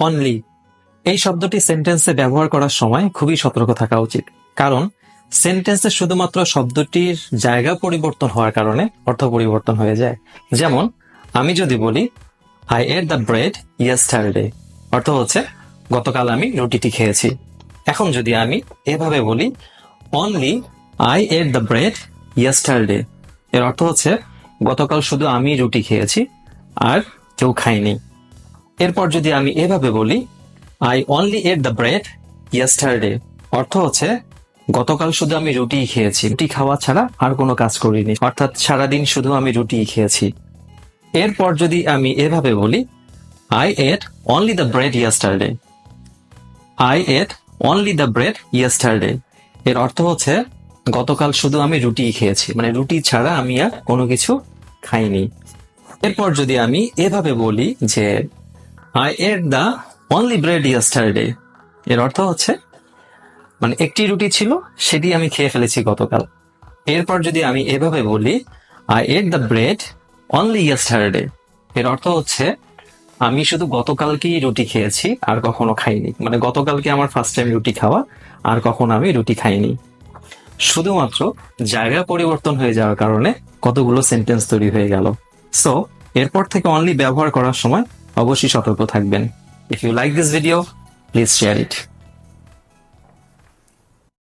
Only এই শব্দটি সেন্টেন্সে ব্যবহার করার সময় খুবই সতর্ক থাকা উচিত, কারণ সেন্টেন্সে শুধুমাত্র শব্দটির জায়গা পরিবর্তন হওয়ার কারণে অর্থ পরিবর্তন হয়ে যায়। যেমন আমি যদি বলি I at the bread yesterday, অর্থ হচ্ছে গতকাল আমি রুটিটি খেয়েছি। এখন যদি আমি এভাবে বলি only I at the bread yesterday, এর অর্থ হচ্ছে গতকাল শুধু আমি রুটি খেয়েছি আর কেউ খায়নি। এরপর যদি আমি এভাবে বলি I only at the bread yesterday, অর্থ হচ্ছে গতকাল শুধু আমি রুটি খেয়েছি, রুটি খাওয়া ছাড়া আর কোনো কাজ করিনি, অর্থাৎ সারাদিন শুধু আমি রুটি খেয়েছি। এরপর যদি আমি এভাবে বলি I ate only the bread yesterday, I ate only the bread yesterday, এর অর্থ হচ্ছে গতকাল শুধু আমি রুটি খেয়েছি, মানে রুটি ছাড়া আমি আর কোনো কিছু খাইনি। এরপর যদি আমি এভাবে বলি যে I at the only bread yesterday, এর অর্থ হচ্ছে মানে একটি রুটি ছিল সেটি আমি খেয়ে ফেলেছি গতকাল। এরপর যদি আমি এভাবে বলি I at the bread only yesterday, এর অর্থ হচ্ছে আমি শুধু গতকালকেই রুটি খেয়েছি আর কখনো খাইনি, মানে গতকালকে আমার ফার্স্ট টাইম রুটি খাওয়া, আর কখনো আমি রুটি খাইনি। শুধুমাত্র জায়গা পরিবর্তন হয়ে যাওয়ার কারণে কতগুলো সেন্টেন্স তৈরি হয়ে গেল। সো এরপর থেকে অনলি ব্যবহার করার সময় অবশ্যই সতর্ক থাকবেন। If you like this video, please share it.